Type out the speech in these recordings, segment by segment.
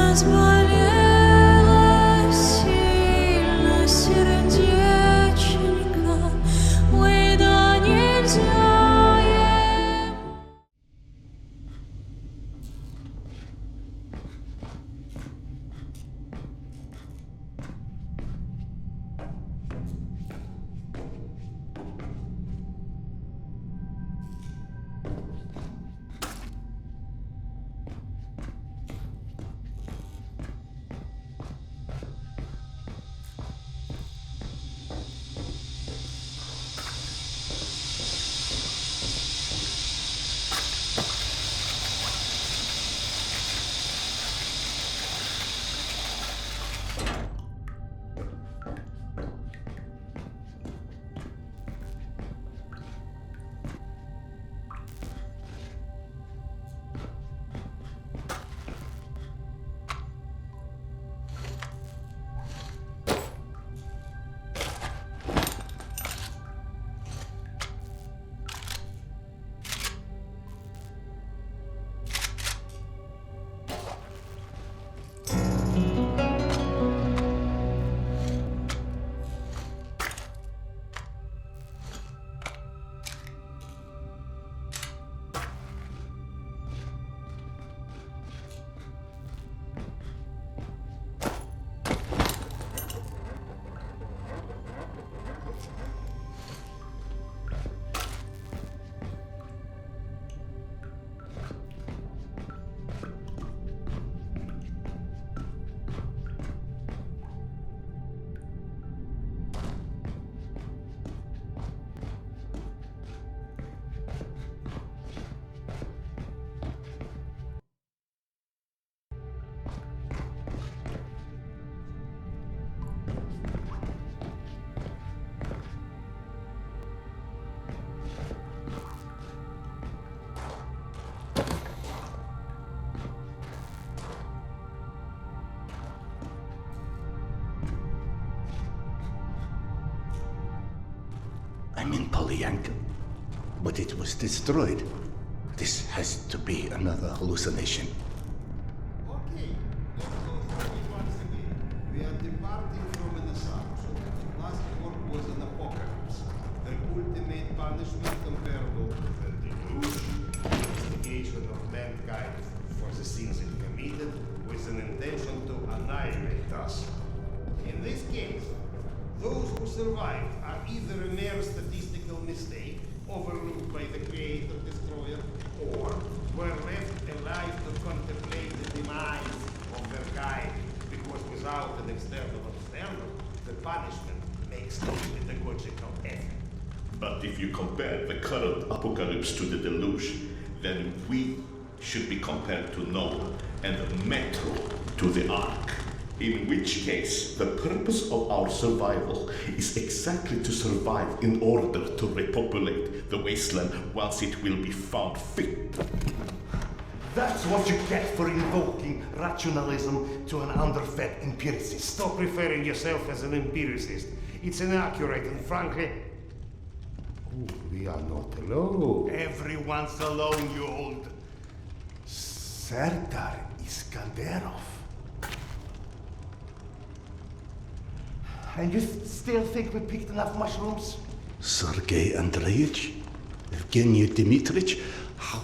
Разболело сильно сердечко, ой, да нельзя ему. I'm in Polyanka, but it was destroyed. This has to be another hallucination. Okay, let's go through it once again. We are departing from an assumption that the last work was an apocalypse. The ultimate punishment comparable to the deluge, investigation of mankind for the sins it committed with an intention to annihilate us. In this case, those who survived are either a mere statistical mistake overlooked by the creator-destroyer, or were left alive to contemplate the demise of their kind, because without an external observer, the punishment makes no pedagogical effect. But if you compare the current apocalypse to the deluge, then we should be compared to Noah and Metro to the Ark. In which case, the purpose of our survival is exactly to survive in order to repopulate the wasteland once it will be found fit. That's what you get for invoking rationalism to an underfed empiricist. Stop referring yourself as an empiricist. It's inaccurate and frankly... Oh, we are not alone. Everyone's alone, you old... Serdar Iskanderov. And you still think we picked enough mushrooms? Sergei Andreevich? Evgeny Dmitrich? How?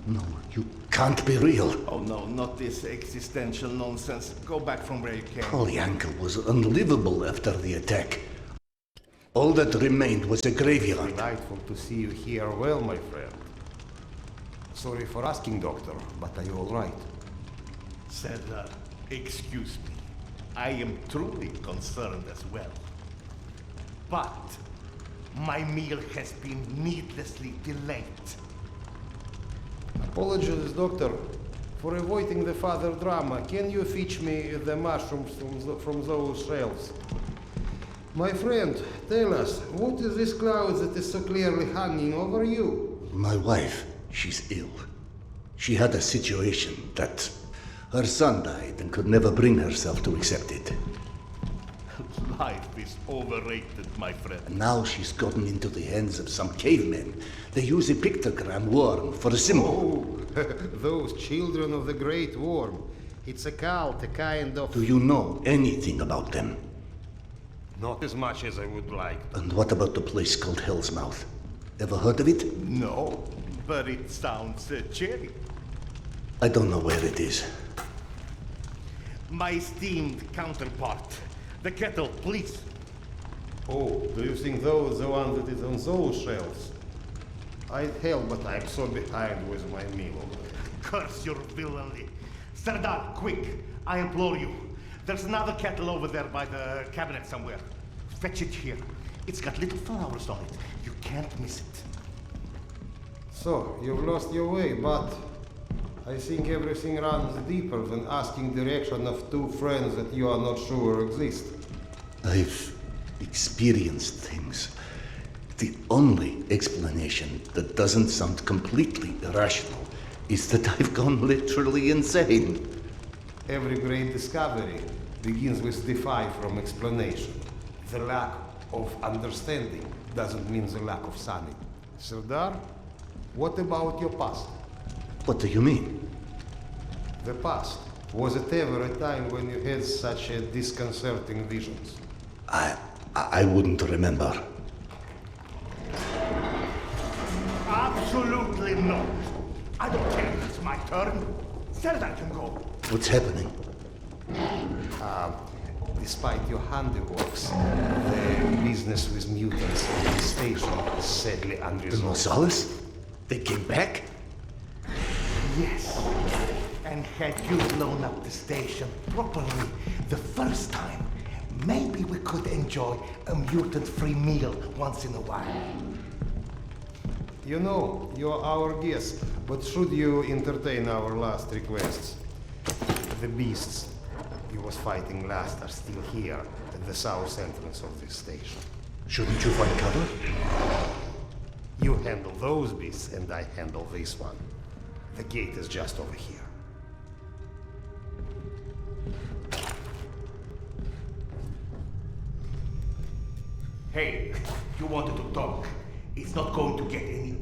No, you can't be real. Oh no, not this existential nonsense. Go back from where you came. Polyanka was unlivable after the attack. All that remained was a graveyard. Delightful to see you here well, my friend. Sorry for asking, Doctor, but are you all right? Serdar, excuse me. I am truly concerned as well. But my meal has been needlessly delayed. Apologies, Doctor, for avoiding the further drama. Can you fetch me the mushrooms from those shelves? My friend, tell us, what is this cloud that is so clearly hanging over you? My wife, she's ill. She had a situation that her son died and could never bring herself to accept it. Life is overrated, my friend. And now she's gotten into the hands of some cavemen. They use a pictogram worm for a symbol. Oh, those children of the Great Worm. It's a cult, a kind of... Do you know anything about them? Not as much as I would like. And what about the place called Hell's Mouth? Ever heard of it? No, but it sounds cherry. I don't know where it is. My esteemed counterpart, the kettle, please. Oh, do you think those the one that is on those shelves? I'd help, but I'm so behind with my meal. Curse your villainy. Sardar, quick, I implore you. There's another kettle over there by the cabinet somewhere. Fetch it here. It's got little flowers on it. You can't miss it. So, you've lost your way, but I think everything runs deeper than asking direction of two friends that you are not sure exist. I've experienced things. The only explanation that doesn't sound completely irrational is that I've gone literally insane. Every great discovery begins with defy from explanation. The lack of understanding doesn't mean the lack of sanity. Sardar, what about your past? What do you mean? The past. Was it ever a time when you had such a disconcerting visions? I wouldn't remember. Absolutely not. I don't care if it's my turn. Sardar can go. What's happening? Despite your handiworks, the business with mutants at the station is sadly The unresolved. Gonzales? They came back? Yes. And had you blown up the station properly the first time, maybe we could enjoy a mutant-free meal once in a while. You know, you're our guest, but should you entertain our last requests? The beasts you was fighting last are still here at the south entrance of this station. Shouldn't you find cover? You handle those beasts, and I handle this one. The gate is just over here. Hey, you wanted to talk. It's not going to get any...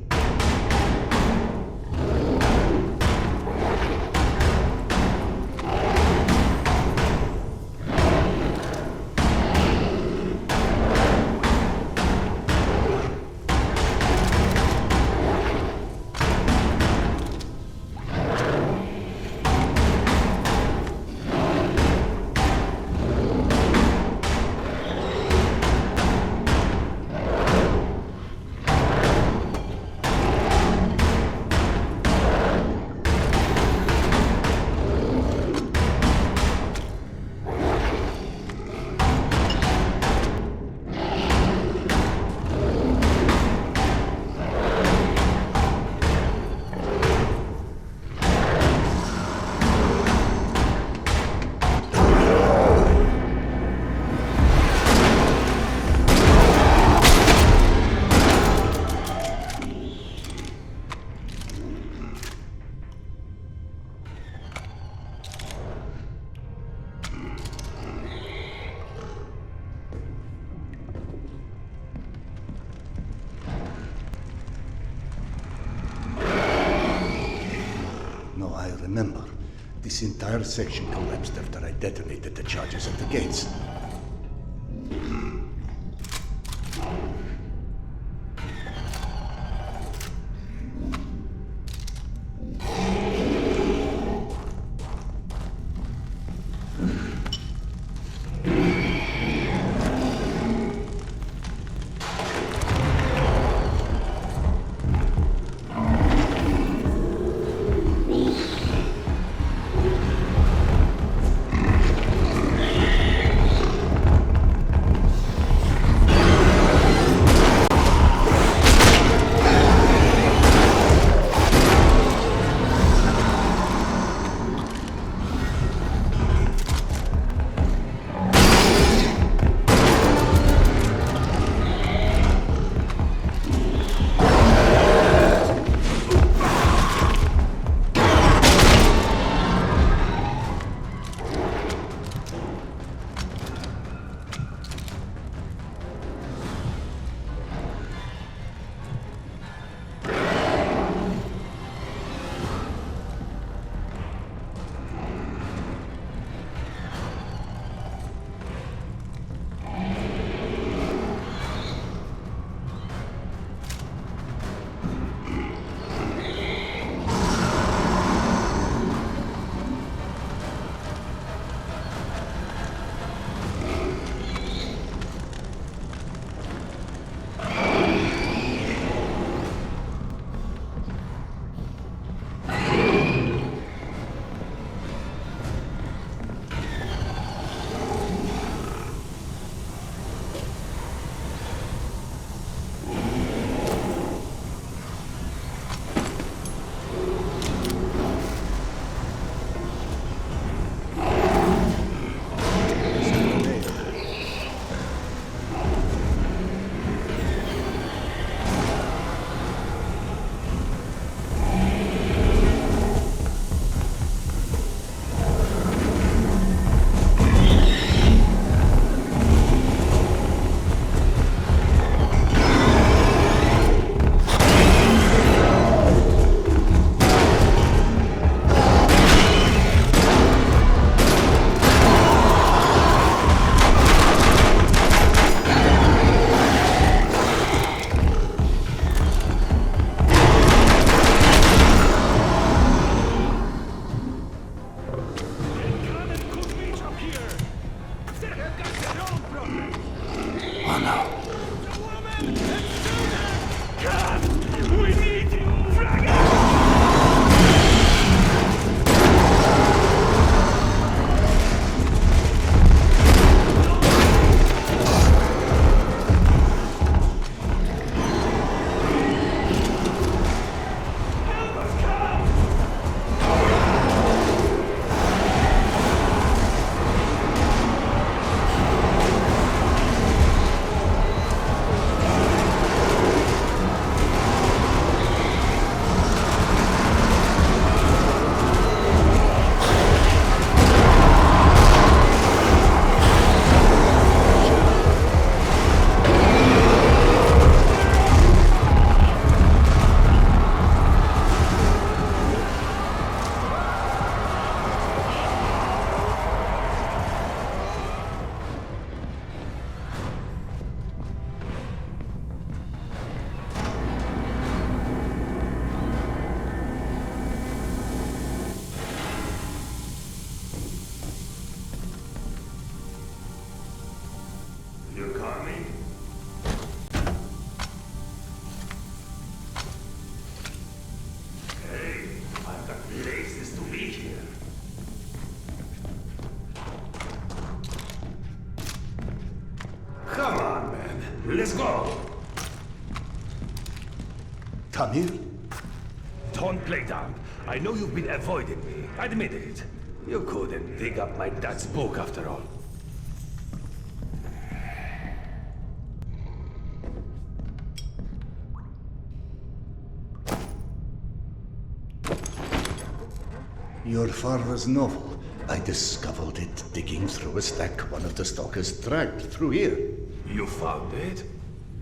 No, I remember. This entire section collapsed after I detonated the charges at the gates. Let's go! Tamir? Don't play dumb. I know you've been avoiding me. Admit it. You couldn't dig up my dad's book after all. Your father's novel. I discovered it digging through a stack one of the stalkers dragged through here. You found it?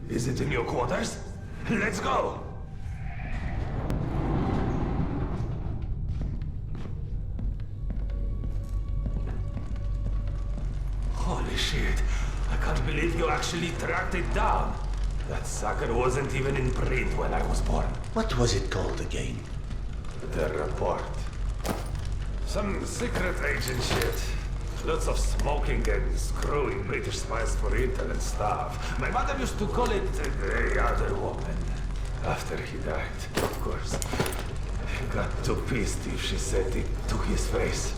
Is it in your quarters? Let's go! Holy shit. I can't believe you actually tracked it down. That sucker wasn't even in print when I was born. What was it called again? The report. Some secret agent shit. Lots of smoking and screwing British spies for intel and stuff. My mother used to call it the other woman. After he died, of course. She got too pissed if she said it to his face.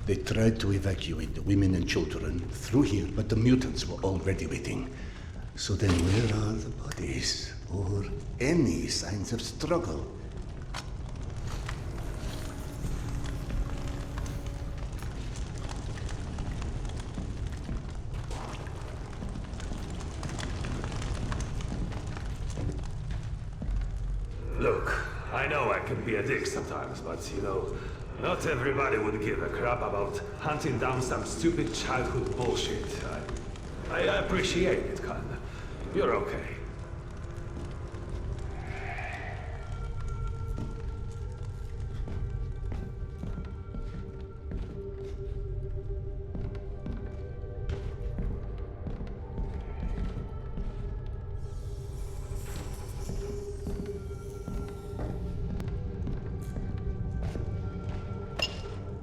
They tried to evacuate the women and children through here, but the mutants were already waiting. So then where are the bodies? Or any signs of struggle? Look, I know I can be a dick sometimes, but you know, not everybody would give a crap about hunting down some stupid childhood bullshit. I appreciate it, Khan. You're okay.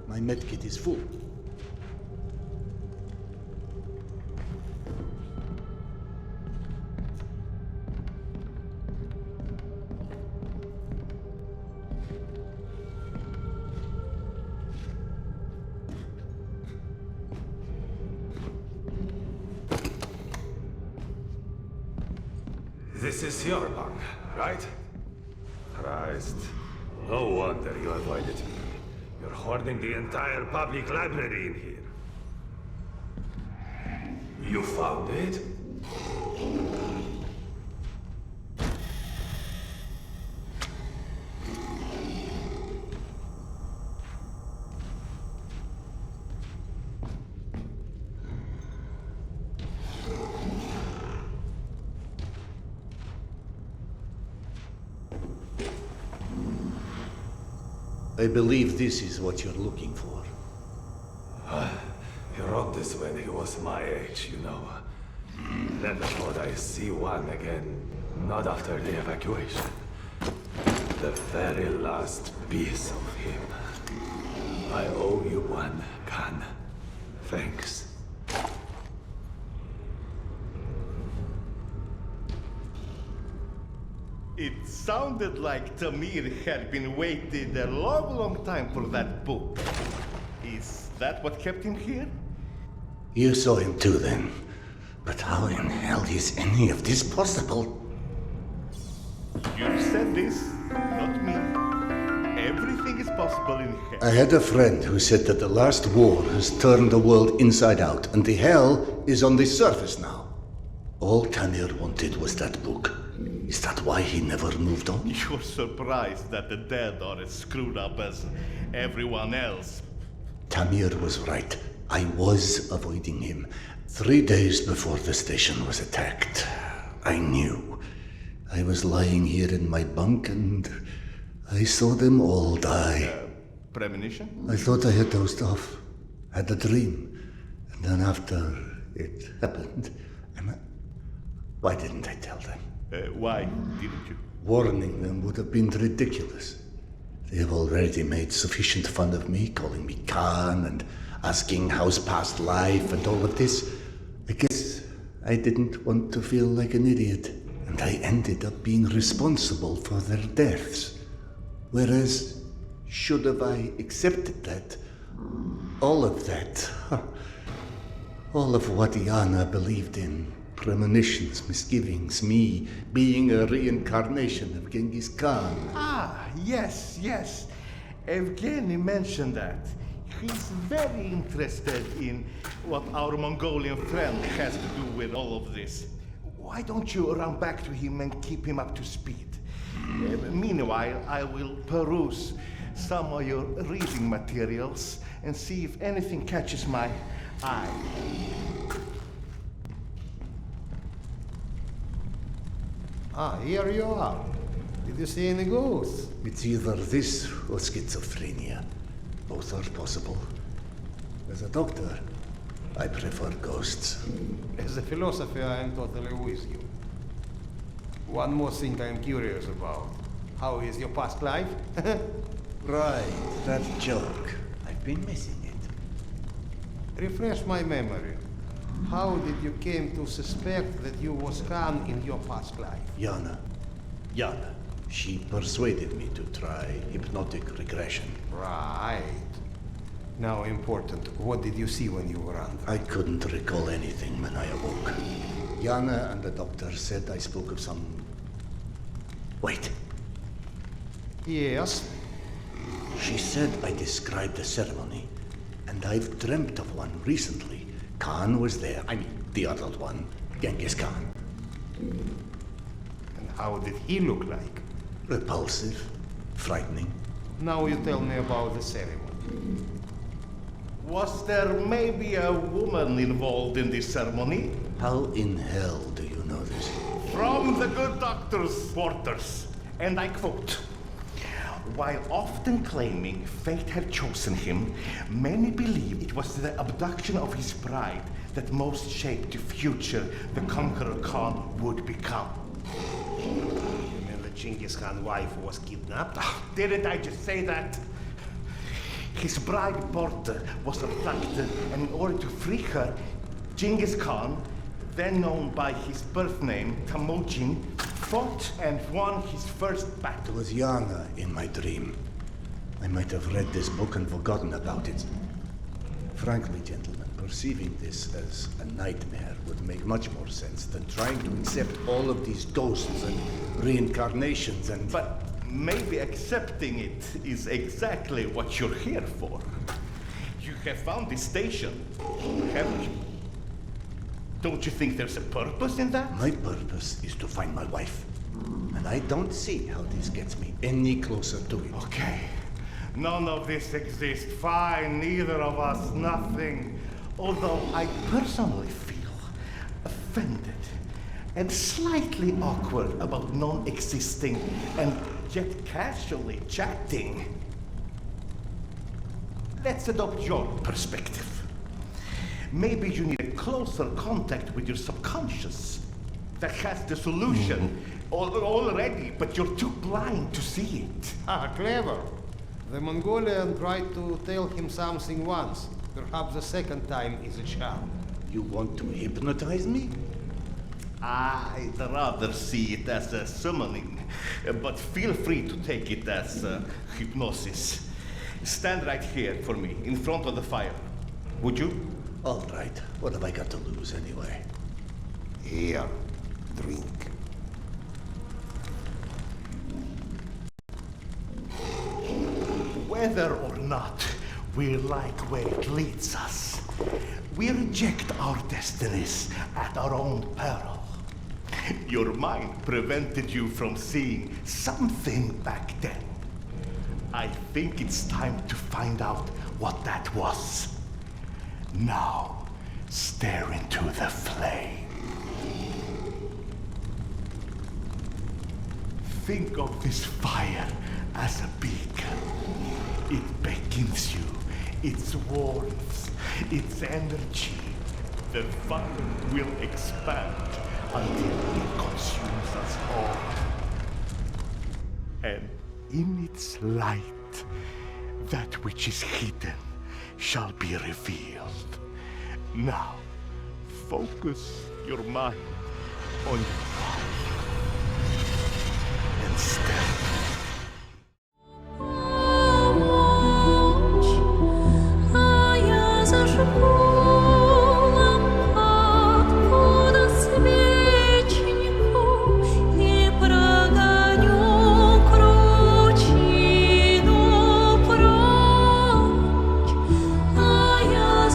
My medkit is full. This is your bunk, right? Christ. No wonder you avoided me. You're hoarding the entire public library in here. You found it? I believe this is what you're looking for. He wrote this when he was my age, you know. Never thought I'd see one again. Not after the evacuation. The very last piece of him. I owe you one, Khan. Thanks. It sounded like Tamir had been waiting a long, long time for that book. Is that what kept him here? You saw him too then. But how in hell is any of this possible? You said this, not me. Everything is possible in hell. I had a friend who said that the last war has turned the world inside out, and the hell is on the surface now. All Tamir wanted was that book. Is that why he never moved on? You're surprised that the dead are as screwed up as everyone else. Tamir was right. I was avoiding him. 3 days before the station was attacked. I knew. I was lying here in my bunk and I saw them all die. Premonition? I thought I had dozed off. Had a dream. And then after it happened, why didn't I tell them? Why didn't you? Warning them would have been ridiculous. They have already made sufficient fun of me, calling me Khan and asking how's past life and all of this. I guess I didn't want to feel like an idiot, and I ended up being responsible for their deaths. Whereas, should have I accepted that, all of that, all of what Yana believed in, premonitions, misgivings, me being a reincarnation of Genghis Khan. Ah, yes, yes. Evgeny mentioned that. He's very interested in what our Mongolian friend has to do with all of this. Why don't you run back to him and keep him up to speed? Meanwhile, I will peruse some of your reading materials and see if anything catches my eye. Ah, here you are. Did you see any ghosts? It's either this or schizophrenia. Both are possible. As a doctor, I prefer ghosts. As a philosopher, I am totally with you. One more thing I am curious about. How is your past life? Right, that joke. I've been missing it. Refresh my memory. How did you came to suspect that you was Khan in your past life? Yana. She persuaded me to try hypnotic regression. Right. Now important, what did you see when you were under? I couldn't recall anything when I awoke. Yana and the doctor said I spoke of some... Wait. Yes. She said I described a ceremony, and I've dreamt of one recently. Khan was there. I mean, the other one, Genghis Khan. And how did he look like? Repulsive, frightening. Now you tell me about the ceremony. Was there maybe a woman involved in this ceremony? How in hell do you know this? From the good doctor's quarters. And I quote, "While often claiming fate had chosen him, many believe it was the abduction of his bride that most shaped the future the conqueror Khan would become." And the Genghis Khan wife was kidnapped? Didn't I just say that? His bride Porta was abducted, and in order to free her, Genghis Khan, then known by his birth name Temujin, fought and won his first It battle. was Yana in my dream. I might have read this book and forgotten about it. Frankly, gentlemen, perceiving this as a nightmare would make much more sense than trying to accept all of these ghosts and reincarnations and... But maybe accepting it is exactly what you're here for. You have found this station, haven't you? Don't you think there's a purpose in that? My purpose is to find my wife. And I don't see how this gets me any closer to it. Okay. None of this exists. Fine, neither of us, nothing. Although I personally feel offended and slightly awkward about non-existing and yet casually chatting. Let's adopt your perspective. Maybe you need a closer contact with your subconscious that has the solution already, but you're too blind to see it. Ah, clever. The Mongolian tried to tell him something once. Perhaps the second time is a charm. You want to hypnotize me? I'd rather see it as a summoning, but feel free to take it as hypnosis. Stand right here for me, in front of the fire. Would you? All right. What have I got to lose anyway? Here, drink. Whether or not we like where it leads us, we reject our destinies at our own peril. Your mind prevented you from seeing something back then. I think it's time to find out what that was. Now, stare into the flame. Think of this fire as a beacon. It beckons you, its warmth, its energy. The fire will expand until it consumes us all. And in its light, that which is hidden shall be revealed. Now, focus your mind on your father. And step